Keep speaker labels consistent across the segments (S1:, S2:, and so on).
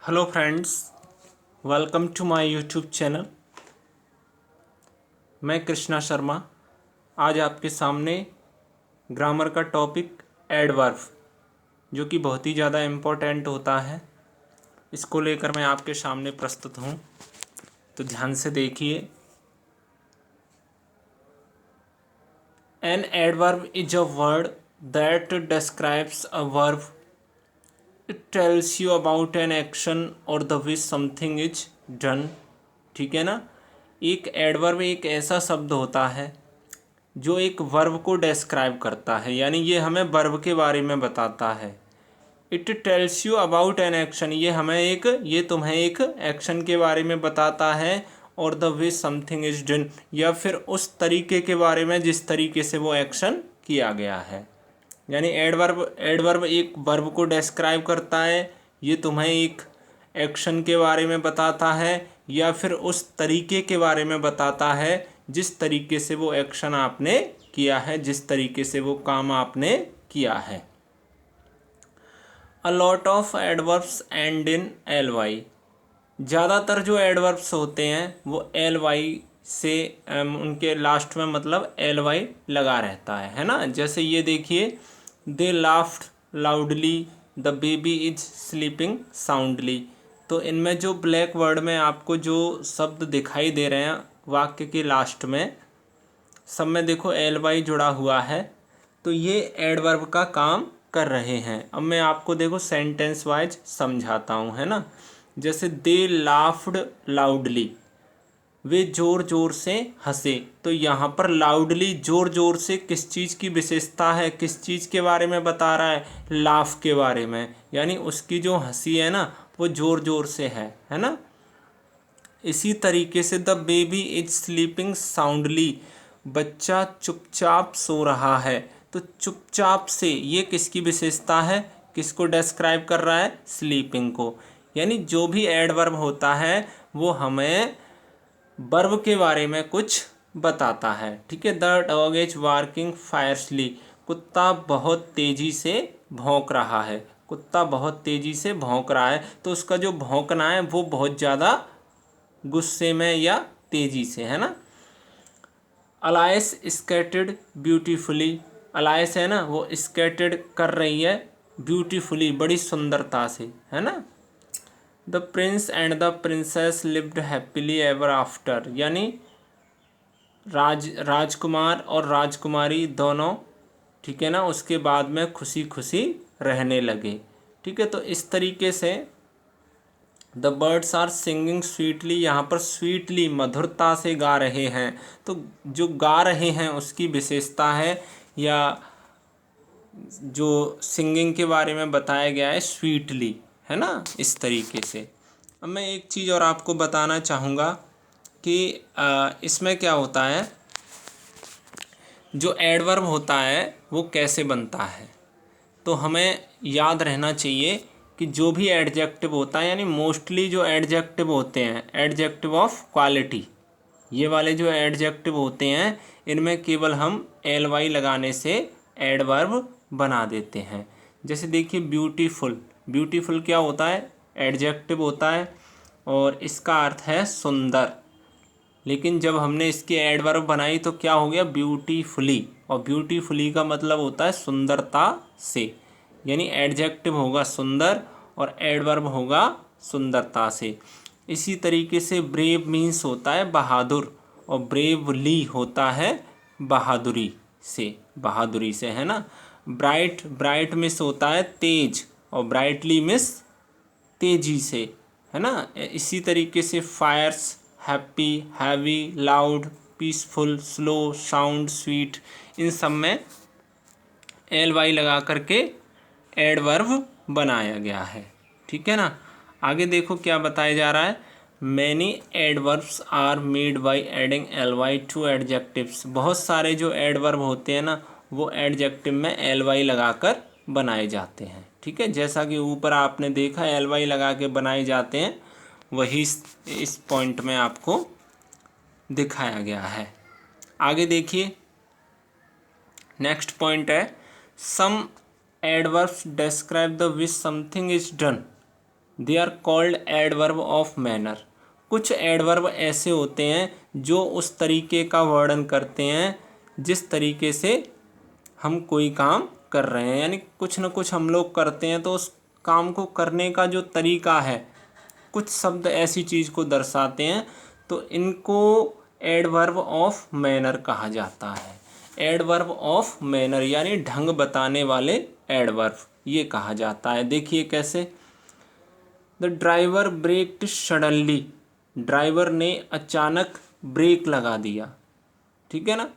S1: Hello friends, welcome to my YouTube channel. मैं कृष्णा शर्मा आज आपके सामने ग्रामर का टॉपिक एडवर्ब, जो कि बहुत ही ज़्यादा इम्पोर्टेंट होता है, इसको लेकर मैं आपके सामने प्रस्तुत हूँ। तो ध्यान से देखिए। An adverb is a word that describes a verb. It tells you about an action और the way something is done. ठीक है ना। एक एडवर्ब एक ऐसा शब्द होता है जो एक वर्ब को डिस्क्राइब करता है, यानी ये हमें वर्ब के बारे में बताता है। It tells you about an action, ये तुम्हें एक एक्शन के बारे में बताता है। और the way something is done, या फिर उस तरीके के बारे में जिस तरीके से वो एक्शन किया गया है। यानी एडवर्ब एक वर्ब को डिस्क्राइब करता है, ये तुम्हें एक एक्शन के बारे में बताता है, या फिर उस तरीके के बारे में बताता है जिस तरीके से वो एक्शन आपने किया है, जिस तरीके से वो काम आपने किया है। A lot of adverbs end in L Y. ज़्यादातर जो एडवर्ब्स होते हैं वो एल वाई से उनके लास्ट में मतलब एल वाई लगा रहता है ना। जैसे ये देखिए, they laughed loudly, the baby is sleeping soundly. तो इनमें जो ब्लैक वर्ड में आपको जो शब्द दिखाई दे रहे हैं वाक्य के लास्ट में, सब में देखो एल वाई जुड़ा हुआ है, तो ये एडवर्ब का काम कर रहे हैं। अब मैं आपको देखो सेंटेंस वाइज समझाता हूँ, है ना। जैसे दे लाफ्ड लाउडली, वे ज़ोर ज़ोर से हंसे। तो यहाँ पर लाउडली ज़ोर ज़ोर से किस चीज़ की विशेषता है, किस चीज़ के बारे में बता रहा है, लाफ के बारे में। यानी उसकी जो हंसी है ना वो ज़ोर ज़ोर से है ना। इसी तरीके से the baby is sleeping soundly, बच्चा चुपचाप सो रहा है। तो चुपचाप से ये किसकी विशेषता है, किसको डिस्क्राइब कर रहा है, स्लीपिंग को। यानी जो भी एडवर्ब होता है वो हमें वर्ब के बारे में कुछ बताता है। ठीक है। द डॉग इज बार्किंग फायरसली, कुत्ता बहुत तेज़ी से भौंक रहा है। कुत्ता बहुत तेज़ी से भौंक रहा है, तो उसका जो भौंकना है वो बहुत ज़्यादा गुस्से में या तेज़ी से, है ना। अलाइस स्केटेड ब्यूटीफुली, अलाइस है ना वो स्केटेड कर रही है ब्यूटीफुली, बड़ी सुंदरता से, है ना। The Prince and the princess lived happily ever after, यानी राजकुमार और राजकुमारी दोनों, ठीक है ना, उसके बाद में खुशी खुशी रहने लगे। ठीक है। तो इस तरीके से the birds are singing sweetly, यहाँ पर स्वीटली मधुरता से गा रहे हैं। तो जो गा रहे हैं उसकी विशेषता है, या जो सिंगिंग के बारे में बताया गया है स्वीटली, है ना, इस तरीके से। अब मैं एक चीज़ और आपको बताना चाहूँगा कि इसमें क्या होता है, जो एडवर्ब होता है वो कैसे बनता है। तो हमें याद रहना चाहिए कि जो भी एडजेक्टिव होता है, यानी मोस्टली जो एडजेक्टिव होते हैं, एडजेक्टिव ऑफ क्वालिटी, ये वाले जो एडजेक्टिव होते हैं इनमें केवल हम एल वाई लगाने से एडवर्ब बना देते हैं। जैसे देखिए ब्यूटीफुल, ब्यूटीफुल क्या होता है, एडजेक्टिव होता है और इसका अर्थ है सुंदर। लेकिन जब हमने इसकी एडवर्ब बनाई तो क्या हो गया, ब्यूटीफुली, और ब्यूटीफुली का मतलब होता है सुंदरता से। यानी एडजेक्टिव होगा सुंदर और एडवर्ब होगा सुंदरता से। इसी तरीके से ब्रेव मीन्स होता है बहादुर, और ब्रेवली होता है बहादुरी से, बहादुरी से, है ना। ब्राइट, ब्राइट मिस होता है तेज, और ब्राइटली मिस तेजी से, है ना। इसी तरीके से fires, happy, heavy, loud, peaceful, slow, sound, sweet, इन सब में एल वाई लगा करके एडवर्ब बनाया गया है। ठीक है ना। आगे देखो क्या बताया जा रहा है, many adverbs are made by adding L Y to adjectives. बहुत सारे जो एडवर्ब होते हैं ना वो एडजेक्टिव में एल वाई लगा कर बनाए जाते हैं। ठीक है। जैसा कि ऊपर आपने देखा एल वाई लगा के बनाए जाते हैं, वही इस पॉइंट में आपको दिखाया गया है। आगे देखिए, नेक्स्ट पॉइंट है some adverbs describe the which something is done. They are called adverb of manner. कुछ एडवर्ब ऐसे होते हैं जो उस तरीके का वर्णन करते हैं जिस तरीके से हम कोई काम कर रहे हैं, यानी कुछ न कुछ हम लोग करते हैं तो उस काम को करने का जो तरीका है, कुछ शब्द ऐसी चीज़ को दर्शाते हैं, तो इनको एडवर्ब ऑफ मैनर कहा जाता है। एडवर्ब ऑफ मैनर यानी ढंग बताने वाले एडवर्ब ये कहा जाता है। देखिए कैसे, the driver broken suddenly, driver ने अचानक ब्रेक लगा दिया, ठीक है ना।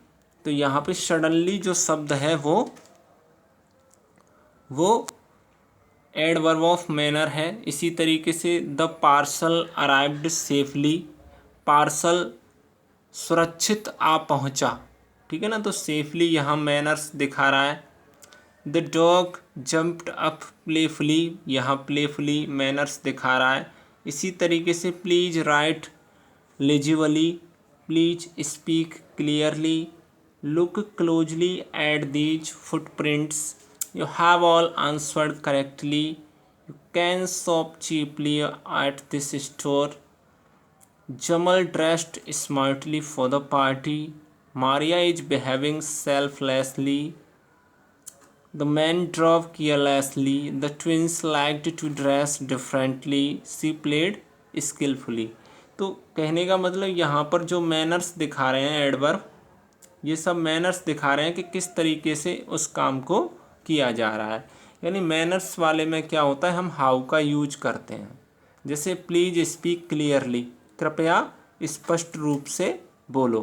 S1: तो यहाँ पे सडनली जो शब्द है वो एडवर्ब ऑफ मैनर है। इसी तरीके से the parcel arrived safely, parcel सुरक्षित आ पहुँचा, ठीक है ना। तो सेफली यहाँ मैनर्स दिखा रहा है। The dog jumped up playfully, यहाँ प्लेफुली मैनर्स दिखा रहा है। इसी तरीके से please write legibly, please speak clearly, look closely at these footprints, you have all answered correctly, you can shop cheaply at this store, Jamal dressed smartly for the party, Maria is behaving selflessly, the man drove carelessly, the twins liked to dress differently, she played skillfully। तो कहने का मतलब यहाँ पर जो manners दिखा रहे हैं एडवर्ब, ये सब मैनर्स दिखा रहे हैं कि किस तरीके से उस काम को किया जा रहा है। यानी मैनर्स वाले में क्या होता है, हम हाउ का यूज करते हैं। जैसे प्लीज स्पीक क्लियरली, कृपया स्पष्ट रूप से बोलो।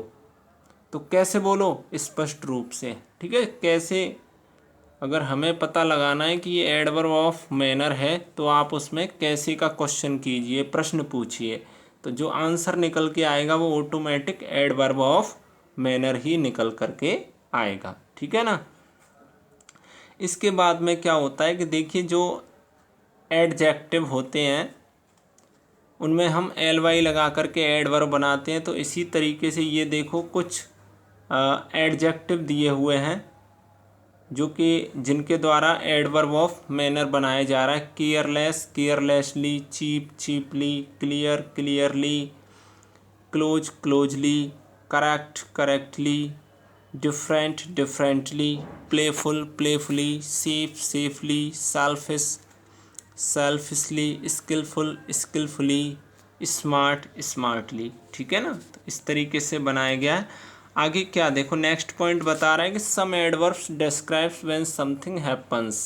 S1: तो कैसे बोलो, स्पष्ट रूप से, ठीक है। कैसे, अगर हमें पता लगाना है कि ये एडवर्ब ऑफ मैनर है तो आप उसमें कैसे का क्वेश्चन कीजिए, प्रश्न पूछिए, तो जो आंसर निकल के आएगा वो ऑटोमेटिक एडवर्ब ऑफ मैनर ही निकल करके आएगा, ठीक है ना। इसके बाद में क्या होता है कि देखिए जो एडजेक्टिव होते हैं उनमें हम एल वाई लगा करके एडवर्ब बनाते हैं। तो इसी तरीके से ये देखो कुछ एडजेक्टिव दिए हुए हैं जो कि जिनके द्वारा एडवर्ब ऑफ मैनर बनाया जा रहा है। Careless carelessly, cheap cheaply, clear clearly, close closely, correct correctly, different differently, playful playfully, safe safely, selfish selfishly, skilful skilfully, smart smartly, ठीक है ना। तो इस तरीके से बनाया गया है। आगे क्या देखो, नेक्स्ट पॉइंट बता रहा है कि some adverbs describes when something happens,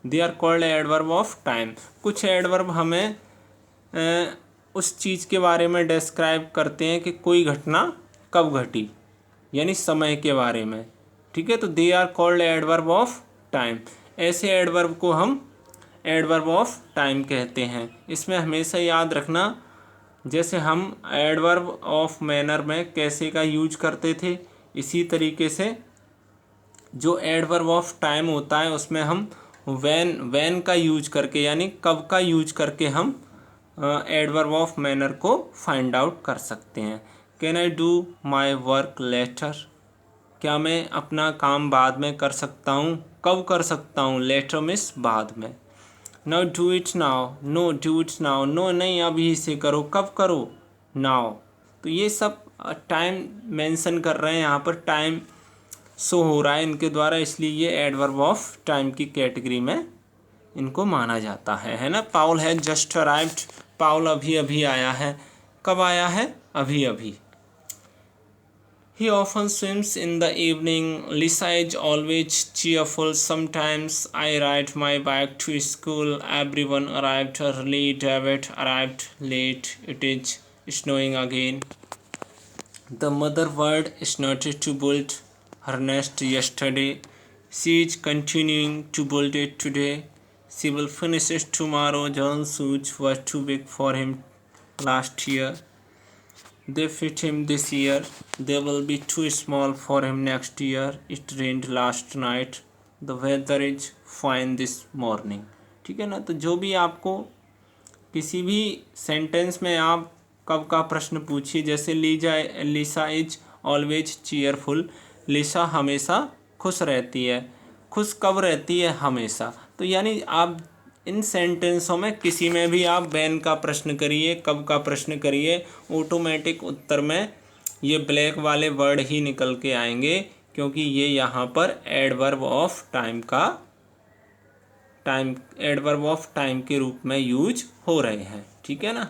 S1: they are called adverb of time. कुछ एडवर्ब हमें उस चीज़ के बारे में डिस्क्राइब करते हैं कि कोई घटना कब घटी, यानी समय के बारे में, ठीक है। तो they are called adverb of time. ऐसे एडवर्ब को हम एडवर्ब ऑफ टाइम कहते हैं। इसमें हमेशा याद रखना, जैसे हम एडवर्ब ऑफ मैनर में कैसे का यूज करते थे, इसी तरीके से जो एडवर्ब ऑफ टाइम होता है उसमें हम वैन का यूज करके, यानी कब का यूज करके हम एडवर्ब ऑफ मैनर को फाइंड आउट कर सकते हैं। Can I do my work later, क्या मैं अपना काम बाद में कर सकता हूँ, कब कर सकता हूँ, लेटर मीन्स बाद में। No do it now, no do it now, no नहीं अभी से करो, कब करो, नाउ। तो ये सब टाइम मेंशन कर रहे हैं, यहाँ पर टाइम शो हो रहा है इनके द्वारा, इसलिए ये एडवर्ब ऑफ टाइम की कैटेगरी में इनको माना जाता है ना। पाउल है जस्ट अराइव्ड, पाउल अभी अभी आया है, कब आया है, अभी अभी। He often swims in the evening. Lisa is always cheerful. Sometimes I ride my bike to school. Everyone arrived early. David arrived late. It is snowing again. The mother bird started to build her nest yesterday. She is continuing to build it today. She will finish it tomorrow. John's shoes were too big for him last year. They fit him this year. They will be too small for him next year. It rained last night. The weather is fine this morning. ठीक है ना। तो जो भी आपको किसी भी sentence में आप कब का प्रश्न पूछिए, जैसे लिसा इज ऑलवेज चीयरफुल, लिसा हमेशा खुश रहती है, खुश कब रहती है, हमेशा। तो यानी आप इन सेंटेंसों में किसी में भी आप व्हेन का प्रश्न करिए, कब का प्रश्न करिए, ऑटोमेटिक उत्तर में ये ब्लैक वाले वर्ड ही निकल के आएंगे, क्योंकि ये यहाँ पर एडवर्ब ऑफ टाइम के रूप में यूज हो रहे हैं। ठीक है ना।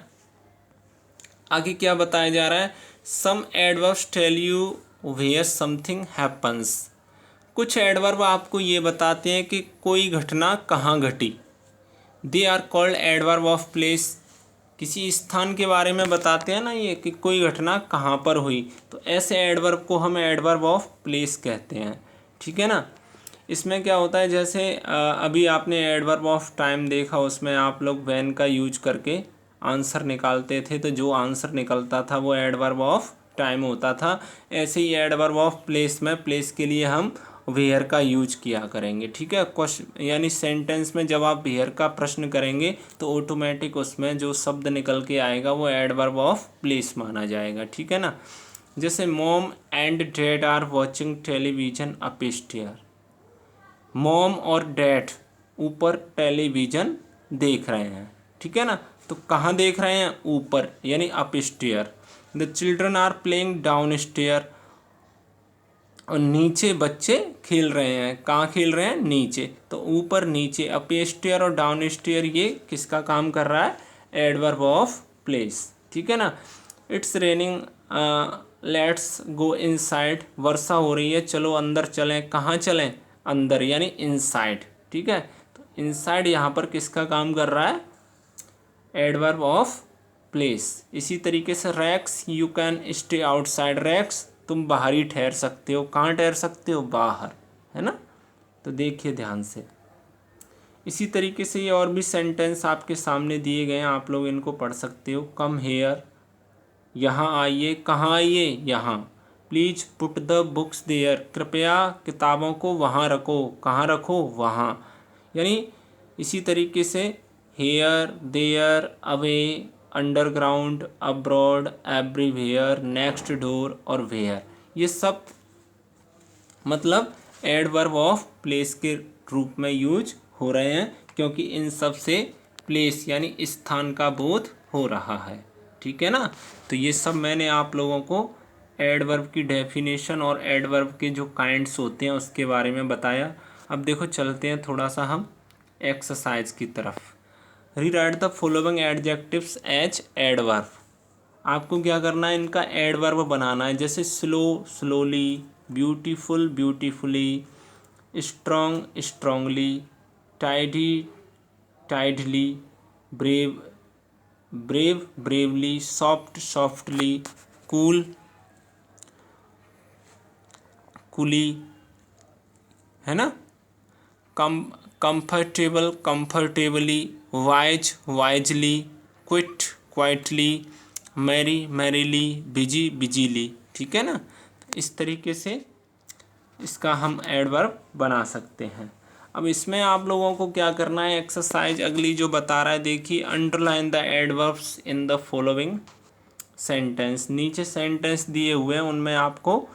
S1: आगे क्या बताया जा रहा है, some adverbs tell you where something happens. कुछ एडवर्ब आपको ये बताते हैं कि कोई घटना कहाँ घटी। They are called adverb of place. किसी स्थान के बारे में बताते हैं ना ये कि कोई घटना कहाँ पर हुई, तो ऐसे एडवर्ब को हम एडवर्ब ऑफ प्लेस कहते हैं। ठीक है ना। इसमें क्या होता है, जैसे अभी आपने एडवर्ब ऑफ टाइम देखा, उसमें आप लोग व्हेन का यूज करके आंसर निकालते थे, तो जो आंसर निकलता था वो एडवर्ब ऑफ टाइम होता था। ऐसे ही एडवर्ब ऑफ प्लेस में प्लेस के लिए हम वेयर का यूज किया करेंगे। ठीक है। क्वेश्चन यानी सेंटेंस में जब आप वेयर का प्रश्न करेंगे तो ऑटोमेटिक उसमें जो शब्द निकल के आएगा वो एडवर्ब ऑफ प्लेस माना जाएगा। ठीक है ना। जैसे mom and dad are watching television upstair. Mom और डैड ऊपर टेलीविज़न देख रहे हैं। ठीक है ना। तो कहाँ देख रहे हैं, ऊपर, यानी upstair. The children are playing down stair. और नीचे बच्चे खेल रहे हैं। कहाँ खेल रहे हैं, नीचे। तो ऊपर नीचे, अपस्टेयर और डाउन स्टेयर ये किसका काम कर रहा है, एडवर्ब ऑफ प्लेस। ठीक है ना। It's raining let's go inside. वर्षा हो रही है, चलो अंदर चलें। कहाँ चलें, अंदर, यानी इनसाइड। ठीक है। तो इनसाइड यहाँ पर किसका काम कर रहा है, एडवर्ब ऑफ प्लेस। इसी तरीके से Rex you can stay outside. Rex तुम बाहर ही ठहर सकते हो। कहाँ ठहर सकते हो, बाहर, है ना। तो देखिए ध्यान से। इसी तरीके से ये और भी सेंटेंस आपके सामने दिए गए हैं, आप लोग इनको पढ़ सकते हो। कम हेयर, यहाँ आइए। कहाँ आइए, यहाँ। Please put the books there. कृपया किताबों को वहाँ रखो। कहाँ रखो, वहाँ। यानी इसी तरीके से here, there, away, underground, abroad, everywhere, next door और वेयर, ये सब मतलब एडवर्ब ऑफ प्लेस के रूप में यूज हो रहे हैं, क्योंकि इन सब से प्लेस यानी स्थान का बोध हो रहा है। ठीक है ना। तो ये सब मैंने आप लोगों को एडवर्ब की डेफिनेशन और एडवर्ब के जो काइंड्स होते हैं उसके बारे में बताया। अब देखो चलते हैं थोड़ा सा हम एक्सरसाइज की तरफ। Rewrite the following adjectives as adverb. आपको क्या करना है, इनका एडवर्ब बनाना है। जैसे slow, slowly, beautiful, beautifully, strong, strongly, tidy, tidily, brave, brave, bravely, soft, softly, cool, coolly, है ना। Comfortable, comfortably, wise, wisely, quiet, quietly, merry, merrily, busy, busily. ठीक है ना। इस तरीके से इसका हम एडवर्ब बना सकते हैं। अब इसमें आप लोगों को क्या करना है, एक्सरसाइज अगली जो बता रहा है, देखिए। Underline the adverbs in the following sentence. नीचे सेंटेंस दिए हुए हैं, उनमें आपको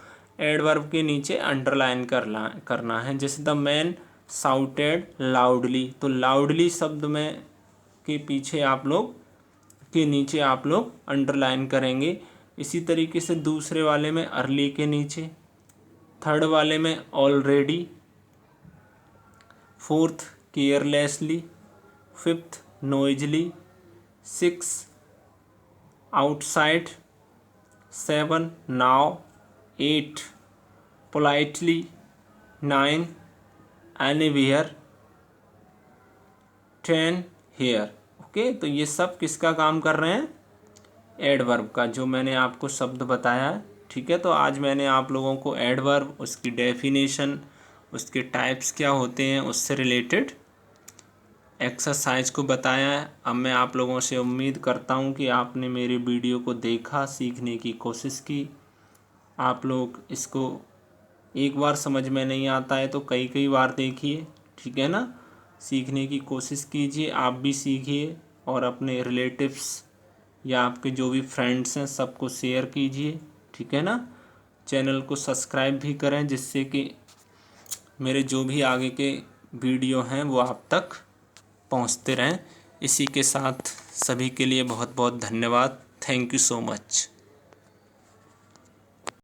S1: एडवर्ब के नीचे अंडरलाइन करना है। जैसे द मैन साउटेड लाउडली, तो लाउडली शब्द में के पीछे आप लोग के नीचे आप लोग अंडरलाइन करेंगे। इसी तरीके से दूसरे वाले में अर्ली के नीचे, थर्ड वाले में already, fourth carelessly, fifth noisily, six outside, seven now, eight politely, nine anywhere, 10 here. Okay. तो ये सब किसका काम कर रहे हैं, एडवर्ब का, जो मैंने आपको शब्द बताया है। ठीक है। तो आज मैंने आप लोगों को एडवर्ब, उसकी डेफिनेशन, उसके टाइप्स क्या होते हैं, उससे रिलेटेड एक्सरसाइज को बताया है। अब मैं आप लोगों से उम्मीद करता हूँ कि आपने मेरे वीडियो को देखा, सीखने की कोशिश की। आप लोग इसको एक बार समझ में नहीं आता है तो कई कई बार देखिए। ठीक है ना। सीखने की कोशिश कीजिए, आप भी सीखिए और अपने रिलेटिव्स या आपके जो भी फ्रेंड्स हैं सबको शेयर कीजिए। ठीक है ना। चैनल को सब्सक्राइब भी करें, जिससे कि मेरे जो भी आगे के वीडियो हैं वो आप तक पहुंचते रहें। इसी के साथ सभी के लिए बहुत बहुत धन्यवाद। Thank you so much.